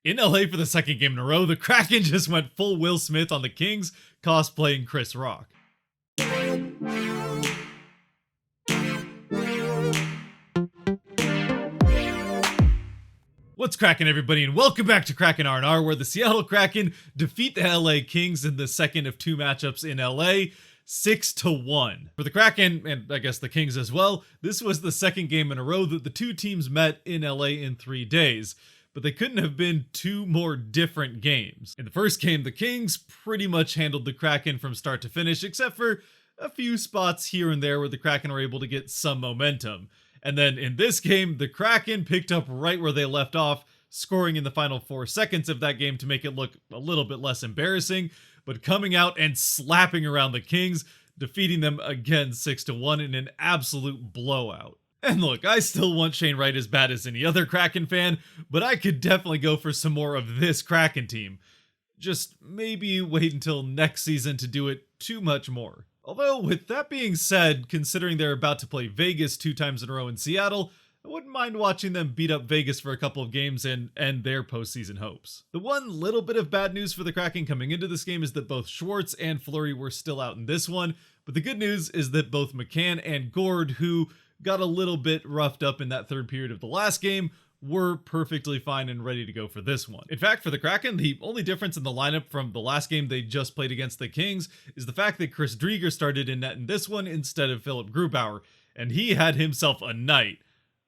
In LA for the second game in a row, the Kraken just went full Will Smith on the Kings, cosplaying Chris Rock. What's cracking, everybody, and welcome back to Kraken R&R, where the Seattle Kraken defeat the LA Kings in the second of two matchups in LA, 6-1. For the Kraken, and I guess the Kings as well, this was the second game in a row that the two teams met in LA in 3 days. But they couldn't have been two more different games. In the first game, the Kings pretty much handled the Kraken from start to finish, except for a few spots here and there where the Kraken were able to get some momentum. And then in this game, the Kraken picked up right where they left off, scoring in the final 4 seconds of that game to make it look a little bit less embarrassing, but coming out and slapping around the Kings, defeating them again 6-1 in an absolute blowout. And look, I still want Shane Wright as bad as any other Kraken fan, but I could definitely go for some more of this Kraken team. Just maybe wait until next season to do it too much more. Although, with that being said, considering they're about to play Vegas 2 times in a row in Seattle, I wouldn't mind watching them beat up Vegas for a couple of games and end their postseason hopes. The one little bit of bad news for the Kraken coming into this game is that both Schwartz and Fleury were still out in this one, but the good news is that both McCann and Gord, who got a little bit roughed up in that third period of the last game, were perfectly fine and ready to go for this one. In fact, for the Kraken, the only difference in the lineup from the last game they just played against the Kings is the fact that Chris Driedger started in net in this one instead of Philip Grubauer, and he had himself a night,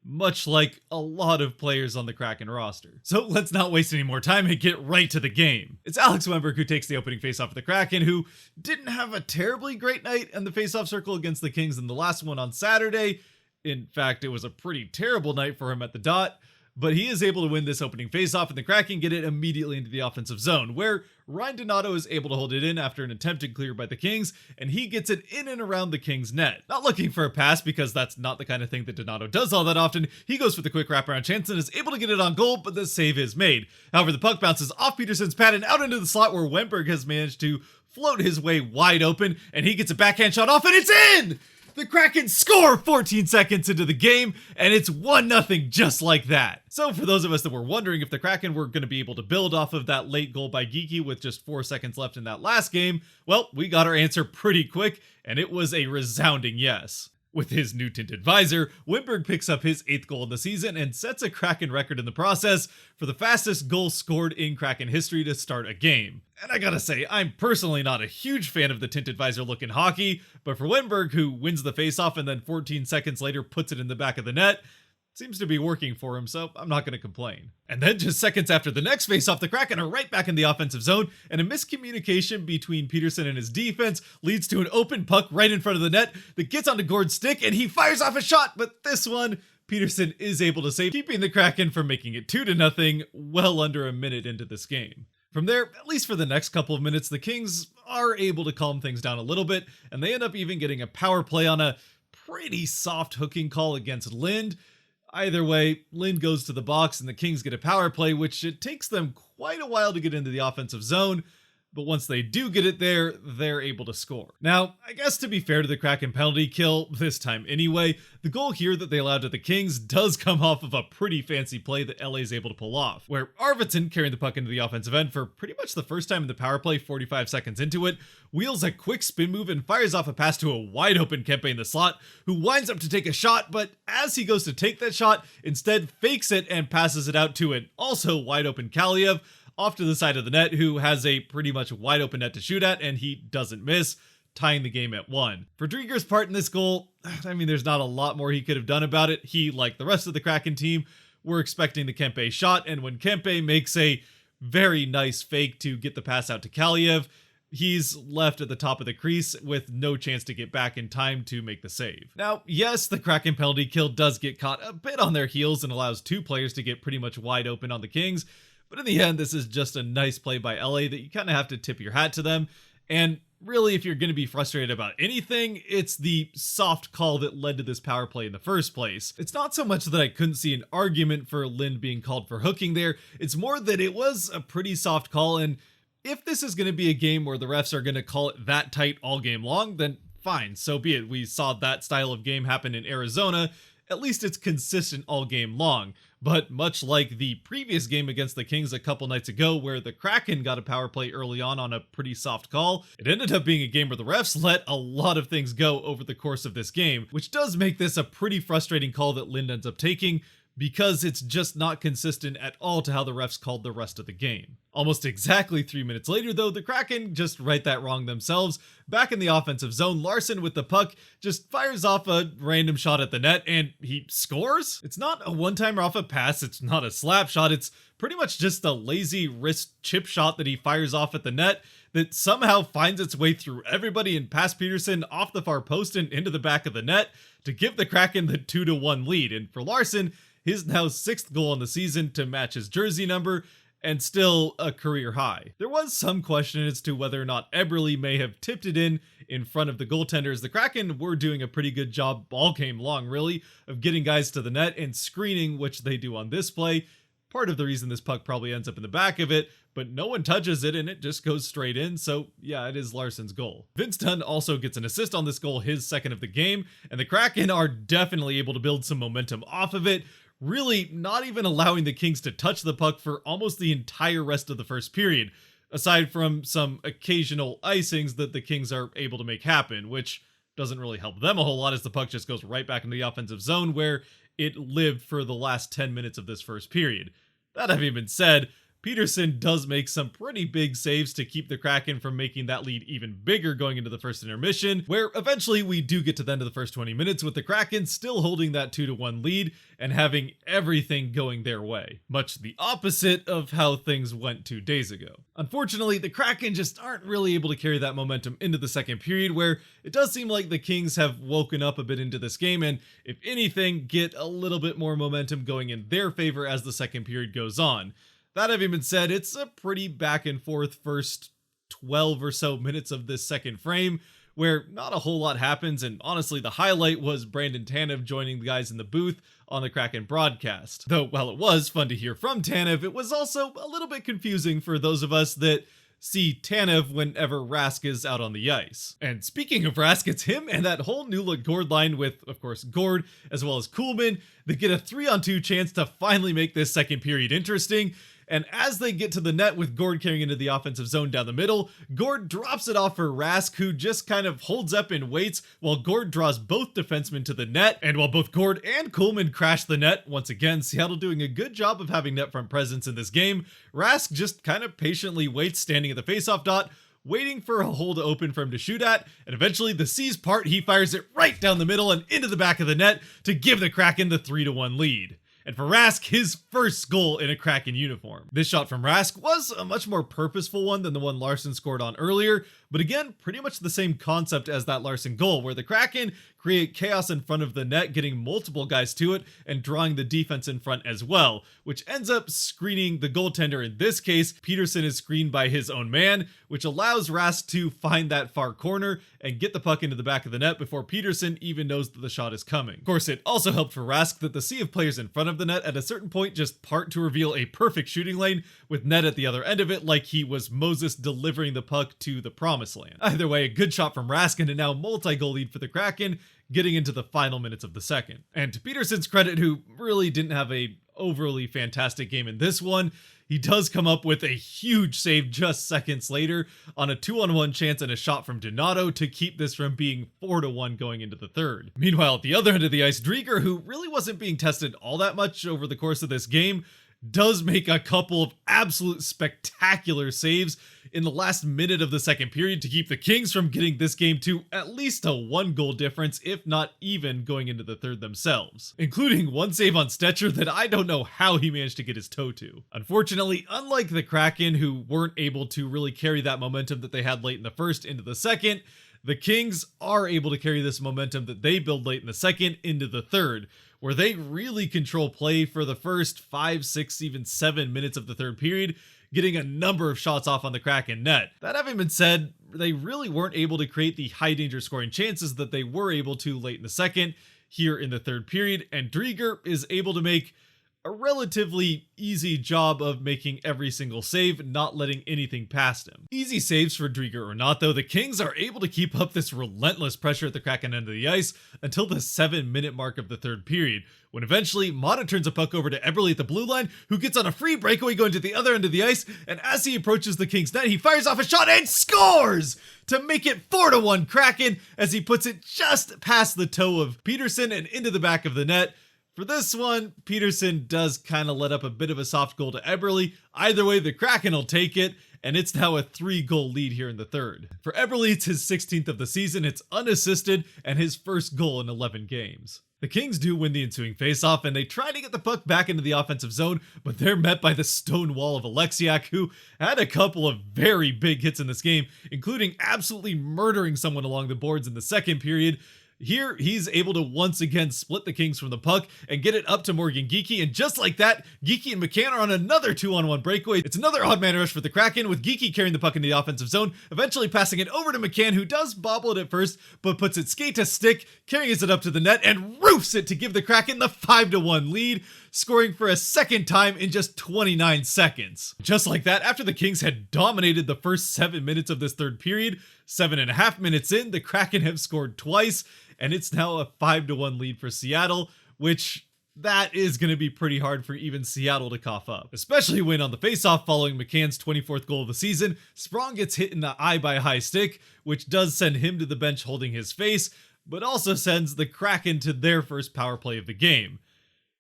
much like a lot of players on the Kraken roster. So let's not waste any more time and get right to the game. It's Alex Wennberg who takes the opening faceoff of the Kraken, who didn't have a terribly great night in the faceoff circle against the Kings in the last one on Saturday. In fact, it was a pretty terrible night for him at the dot, but he is able to win this opening faceoff, and the Kraken get it immediately into the offensive zone, where Ryan Donato is able to hold it in after an attempted clear by the Kings, and he gets it in and around the Kings' net. Not looking for a pass, because that's not the kind of thing that Donato does all that often. He goes for the quick wraparound chance and is able to get it on goal, but the save is made. However, the puck bounces off Peterson's pad and out into the slot, where Wennberg has managed to float his way wide open, and he gets a backhand shot off, and it's in! The Kraken score 14 seconds into the game, and it's 1-0 just like that. So for those of us that were wondering if the Kraken were going to be able to build off of that late goal by Geekie with just 4 seconds left in that last game, well, we got our answer pretty quick, and it was a resounding yes. With his new tinted visor, Wennberg picks up his 8th goal in the season and sets a Kraken record in the process for the fastest goal scored in Kraken history to start a game. And I gotta say, I'm personally not a huge fan of the tinted visor look in hockey, but for Wennberg, who wins the faceoff and then 14 seconds later puts it in the back of the net, seems to be working for him, so I'm not going to complain. And then just seconds after the next faceoff, the Kraken are right back in the offensive zone, and a miscommunication between Peterson and his defense leads to an open puck right in front of the net that gets onto Gord's stick, and he fires off a shot, but this one, Peterson is able to save, keeping the Kraken from making it 2-0 well under a minute into this game. From there, at least for the next couple of minutes, the Kings are able to calm things down a little bit, and they end up even getting a power play on a pretty soft hooking call against Lind. Either way, Lind goes to the box and the Kings get a power play, which it takes them quite a while to get into the offensive zone, but once they do get it there, they're able to score. Now, I guess to be fair to the Kraken penalty kill, this time anyway, the goal here that they allowed to the Kings does come off of a pretty fancy play that LA is able to pull off, where Arvidsson, carrying the puck into the offensive end for pretty much the first time in the power play 45 seconds into it, wheels a quick spin move and fires off a pass to a wide open Kempe in the slot, who winds up to take a shot, but as he goes to take that shot, instead fakes it and passes it out to an also wide open Kaliev, off to the side of the net, who has a pretty much wide open net to shoot at, and he doesn't miss, tying the game at 1. For Driedger's part in this goal, I mean, there's not a lot more he could have done about it. He, like the rest of the Kraken team, were expecting the Kempe shot, and when Kempe makes a very nice fake to get the pass out to Kaliev, he's left at the top of the crease with no chance to get back in time to make the save. Now, yes, the Kraken penalty kill does get caught a bit on their heels and allows 2 players to get pretty much wide open on the Kings, but in the end, this is just a nice play by LA that you kind of have to tip your hat to them. And really, if you're going to be frustrated about anything, it's the soft call that led to this power play in the first place. It's not so much that I couldn't see an argument for Lind being called for hooking there. It's more that it was a pretty soft call, and if this is going to be a game where the refs are going to call it that tight all game long, then fine, so be it. We saw that style of game happen in Arizona, at least it's consistent all game long. But much like the previous game against the Kings a couple nights ago, where the Kraken got a power play early on a pretty soft call, it ended up being a game where the refs let a lot of things go over the course of this game, which does make this a pretty frustrating call that Lind ends up taking, because it's just not consistent at all to how the refs called the rest of the game. Almost exactly 3 minutes later though, the Kraken just right that wrong themselves. Back in the offensive zone, Larson with the puck just fires off a random shot at the net and he scores? It's not a one-timer off a pass, it's not a slap shot, it's pretty much just a lazy wrist chip shot that he fires off at the net that somehow finds its way through everybody and past Peterson off the far post and into the back of the net to give the Kraken the 2-1 lead. And for Larson, his now 6th goal on the season to match his jersey number, and still a career high. There was some question as to whether or not Eberle may have tipped it in front of the goaltenders. The Kraken were doing a pretty good job all game long, really, of getting guys to the net and screening, which they do on this play. Part of the reason this puck probably ends up in the back of it, but no one touches it and it just goes straight in, so yeah, it is Larson's goal. Vince Dunn also gets an assist on this goal, his 2nd of the game, and the Kraken are definitely able to build some momentum off of it, really not even allowing the Kings to touch the puck for almost the entire rest of the first period, aside from some occasional icings that the Kings are able to make happen, which doesn't really help them a whole lot as the puck just goes right back into the offensive zone where it lived for the last 10 minutes of this first period. That having been said, Peterson does make some pretty big saves to keep the Kraken from making that lead even bigger going into the first intermission, where eventually we do get to the end of the first 20 minutes with the Kraken still holding that 2-1 lead and having everything going their way. Much the opposite of how things went 2 days ago. Unfortunately, the Kraken just aren't really able to carry that momentum into the second period, where it does seem like the Kings have woken up a bit into this game and, if anything, get a little bit more momentum going in their favor as the second period goes on. That having been said, it's a pretty back and forth first 12 or so minutes of this second frame where not a whole lot happens, and honestly the highlight was Brandon Tanev joining the guys in the booth on the Kraken broadcast. Though while it was fun to hear from Tanev, it was also a little bit confusing for those of us that see Tanev whenever Rask is out on the ice. And speaking of Rask, it's him and that whole new look Gord line with, of course, Gord as well as Kuhlman that get a 3-on-2 chance to finally make this second period interesting. And as they get to the net with Gord carrying into the offensive zone down the middle, Gord drops it off for Rask, who just kind of holds up and waits while Gord draws both defensemen to the net. And while both Gord and Kuhlman crash the net, once again, Seattle doing a good job of having net front presence in this game, Rask just kind of patiently waits standing at the faceoff dot, waiting for a hole to open for him to shoot at, and eventually the C's part, he fires it right down the middle and into the back of the net to give the Kraken the 3-1 lead. And for Rask, his first goal in a Kraken uniform. This shot from Rask was a much more purposeful one than the one Larson scored on earlier, but again, pretty much the same concept as that Larson goal, where the Kraken create chaos in front of the net, getting multiple guys to it and drawing the defense in front as well, which ends up screening the goaltender. In this case, Peterson is screened by his own man, which allows Rask to find that far corner and get the puck into the back of the net before Peterson even knows that the shot is coming. Of course, it also helped for Rask that the sea of players in front of the net at a certain point just part to reveal a perfect shooting lane with net at the other end of it, like he was Moses delivering the puck to the promised land. Either way, a good shot from Rask and a now multi-goal lead for the Kraken, getting into the final minutes of the second. And to Peterson's credit, who really didn't have a overly fantastic game in this one, he does come up with a huge save just seconds later on a 2-on-1 chance and a shot from Donato to keep this from being 4-1 going into the third. Meanwhile, at the other end of the ice, Drieger, who really wasn't being tested all that much over the course of this game, does make a couple of absolute spectacular saves in the last minute of the second period to keep the Kings from getting this game to at least a 1-goal difference, if not even going into the third themselves, including one save on Stetcher that I don't know how he managed to get his toe to. Unfortunately, unlike the Kraken, who weren't able to really carry that momentum that they had late in the first into the second, the Kings are able to carry this momentum that they build late in the second into the third, where they really control play for the first 5, 6, even 7 minutes of the third period, getting a number of shots off on the Kraken net. That having been said, they really weren't able to create the high danger scoring chances that they were able to late in the second here in the third period, and Drieger is able to make a relatively easy job of making every single save, not letting anything past him. Easy saves for Driedger or not though, the Kings are able to keep up this relentless pressure at the Kraken end of the ice until the 7-minute mark of the third period, when eventually Mata turns a puck over to Eberle at the blue line, who gets on a free breakaway going to the other end of the ice, and as he approaches the Kings net, he fires off a shot and scores to make it 4-1 Kraken as he puts it just past the toe of Peterson and into the back of the net. For this one, Peterson does kind of let up a bit of a soft goal to Eberle. Either way, the Kraken will take it, and it's now a 3-goal lead here in the third. For Eberle, it's his 16th of the season, it's unassisted, and his first goal in 11 games. The Kings do win the ensuing faceoff, and they try to get the puck back into the offensive zone, but they're met by the stone wall of Alexiak, who had a couple of very big hits in this game, including absolutely murdering someone along the boards in the second period. Here, he's able to once again split the Kings from the puck and get it up to Morgan Geekie, and just like that, Geekie and McCann are on another 2-on-1 breakaway. It's another odd man rush for the Kraken, with Geekie carrying the puck in the offensive zone, eventually passing it over to McCann, who does bobble it at first, but puts it skate to stick, carries it up to the net, and roofs it to give the Kraken the 5-1 lead, scoring for a second time in just 29 seconds. Just like that, after the Kings had dominated the first 7 minutes of this third period, 7.5 minutes in, the Kraken have scored twice, and it's now a 5-1 lead for Seattle, which that is going to be pretty hard for even Seattle to cough up. Especially when on the faceoff following McCann's 24th goal of the season, Sprong gets hit in the eye by a high stick, which does send him to the bench holding his face, but also sends the Kraken to their first power play of the game.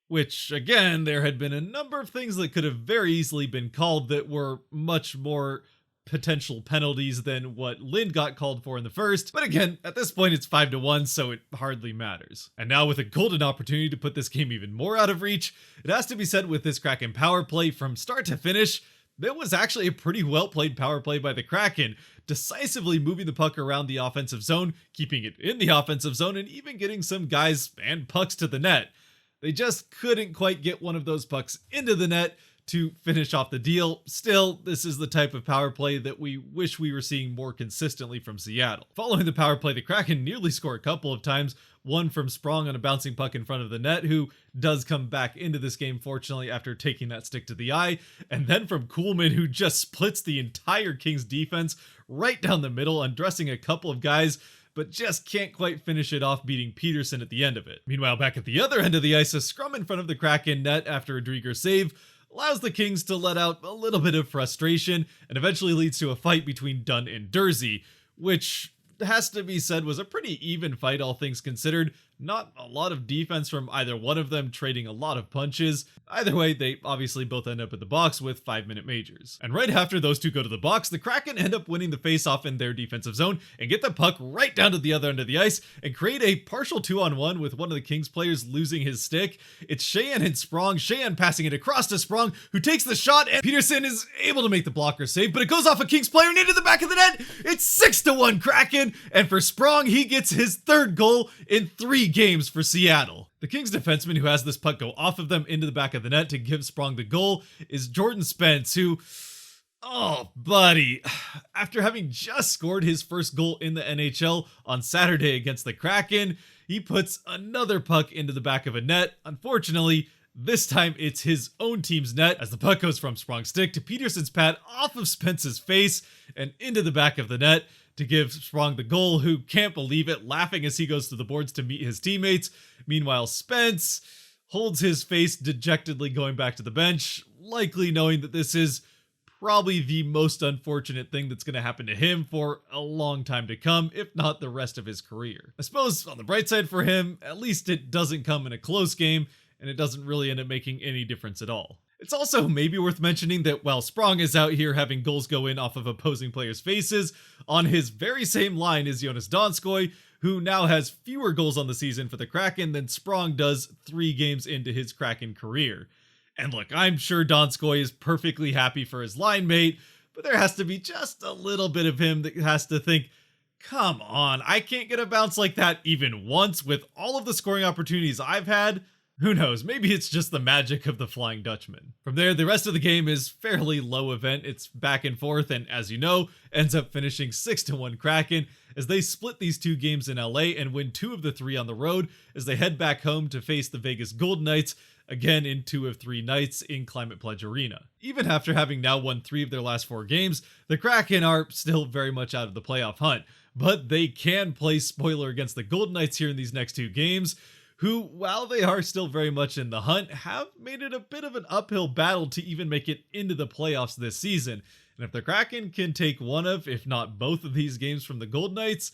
Which, again, there had been a number of things that could have very easily been called that were much more potential penalties than what Lind got called for in the first, but again, at this point it's 5-1, so it hardly matters. And now with a golden opportunity to put this game even more out of reach, it has to be said with this Kraken power play from start to finish, that was actually a pretty well played power play by the Kraken, decisively moving the puck around the offensive zone, keeping it in the offensive zone, and even getting some guys and pucks to the net. They just couldn't quite get one of those pucks into the net to finish off the deal. Still, this is the type of power play that we wish we were seeing more consistently from Seattle. Following the power play, the Kraken nearly score a couple of times, one from Sprong on a bouncing puck in front of the net, who does come back into this game fortunately after taking that stick to the eye, and then from Kuhlman, who just splits the entire Kings defense right down the middle, undressing a couple of guys, but just can't quite finish it off, beating Peterson at the end of it. Meanwhile, back at the other end of the ice, a scrum in front of the Kraken net after a Driedger save allows the Kings to let out a little bit of frustration and eventually leads to a fight between Dunn and Dursey, which has to be said was a pretty even fight all things considered. Not a lot of defense from either one of them, trading a lot of punches. Either way, they obviously both end up at the box with 5-minute majors. And right after those two go to the box, the Kraken end up winning the faceoff in their defensive zone and get the puck right down to the other end of the ice and create a partial 2-on-1 with one of the Kings players losing his stick. It's Sheahan and Sprong, Sheahan passing it across to Sprong, who takes the shot, and Peterson is able to make the blocker save, but it goes off a Kings player and into the back of the net. It's 6-1 Kraken, and for Sprong, he gets his third goal in 3 games for Seattle. The Kings defenseman who has this puck go off of them into the back of the net to give Sprong the goal is Jordan Spence, who, oh buddy, after having just scored his first goal in the NHL on Saturday against the Kraken, he puts another puck into the back of a net. Unfortunately, this time it's his own team's net as the puck goes from Sprong's stick to Peterson's pad off of Spence's face and into the back of the net to give Sprong the goal, who can't believe it, laughing as he goes to the boards to meet his teammates. Meanwhile, Spence holds his face dejectedly going back to the bench, likely knowing that this is probably the most unfortunate thing that's going to happen to him for a long time to come, if not the rest of his career. I suppose on the bright side for him, at least it doesn't come in a close game, and it doesn't really end up making any difference at all. It's also maybe worth mentioning that while Sprong is out here having goals go in off of opposing players' faces, on his very same line is Jonas Donskoy, who now has fewer goals on the season for the Kraken than Sprong does 3 games into his Kraken career. And look, I'm sure Donskoy is perfectly happy for his line mate, but there has to be just a little bit of him that has to think, come on, I can't get a bounce like that even once with all of the scoring opportunities I've had. Who knows, maybe it's just the magic of the Flying Dutchman. From there, the rest of the game is fairly low event. It's back and forth, and as you know, ends up finishing 6-1 Kraken as they split these 2 games in LA and win 2 of the 3 on the road as they head back home to face the Vegas Golden Knights again in 2 of 3 nights in Climate Pledge Arena. Even after having now won 3 of their last 4 games, the Kraken are still very much out of the playoff hunt, but they can play spoiler against the Golden Knights here in these next 2 games, who, while they are still very much in the hunt, have made it a bit of an uphill battle to even make it into the playoffs this season. And if the Kraken can take one of, if not both of these games from the Golden Knights,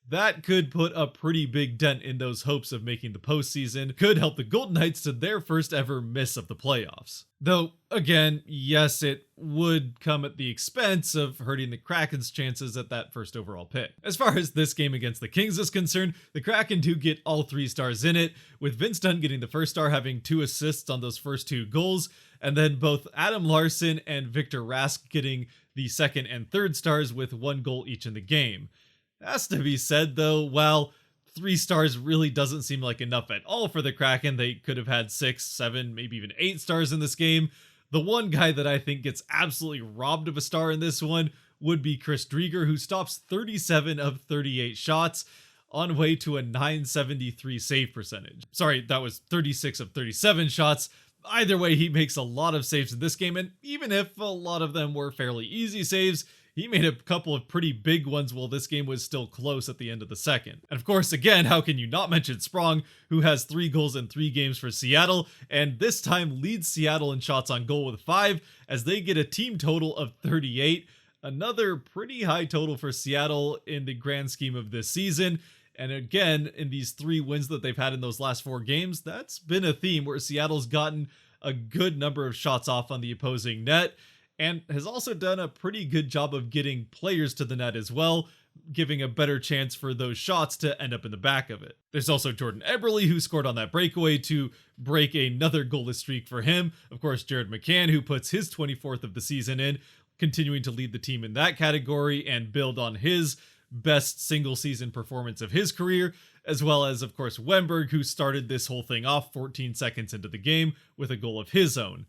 that could put a pretty big dent in those hopes of making the postseason, could help the Golden Knights to their first ever miss of the playoffs. Though, again, yes, it would come at the expense of hurting the Kraken's chances at that first overall pick. As far as this game against the Kings is concerned, the Kraken do get all 3 stars in it, with Vince Dunn getting the first star, having 2 assists on those first 2 goals, and then both Adam Larsson and Victor Rask getting the second and third stars with 1 goal each in the game. Has to be said though, while 3 stars really doesn't seem like enough at all for the Kraken, they could have had 6, 7, maybe even 8 stars in this game. The one guy that I think gets absolutely robbed of a star in this one would be Chris Drieger, who stops 37 of 38 shots on way to a .973 save percentage. Sorry, that was 36 of 37 shots. Either way, he makes a lot of saves in this game, and even if a lot of them were fairly easy saves, he made a couple of pretty big ones while this game was still close at the end of the second. And of course, again, how can you not mention Sprong, who has 3 goals in 3 games for Seattle, and this time leads Seattle in shots on goal with 5, as they get a team total of 38. Another pretty high total for Seattle in the grand scheme of this season. And again, in these 3 wins that they've had in those last 4 games, that's been a theme where Seattle's gotten a good number of shots off on the opposing net, and has also done a pretty good job of getting players to the net as well, giving a better chance for those shots to end up in the back of it. There's also Jordan Eberle, who scored on that breakaway to break another goalless streak for him. Of course, Jared McCann, who puts his 24th of the season in, continuing to lead the team in that category and build on his best single season performance of his career, as well as, of course, Wemberg, who started this whole thing off 14 seconds into the game with a goal of his own.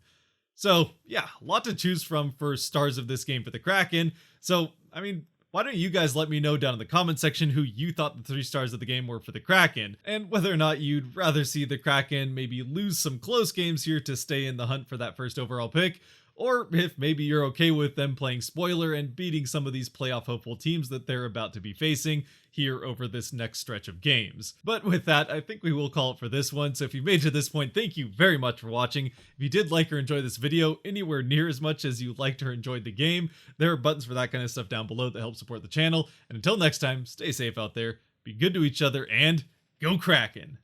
So, yeah, a lot to choose from for stars of this game for the Kraken. So, I mean, why don't you guys let me know down in the comment section who you thought the 3 stars of the game were for the Kraken, and whether or not you'd rather see the Kraken maybe lose some close games here to stay in the hunt for that first overall pick, or if maybe you're okay with them playing spoiler and beating some of these playoff hopeful teams that they're about to be facing here over this next stretch of games. But with that, I think we will call it for this one. So if you made it to this point, thank you very much for watching. If you did like or enjoy this video anywhere near as much as you liked or enjoyed the game, there are buttons for that kind of stuff down below that help support the channel. And until next time, stay safe out there, be good to each other, and go Kraken!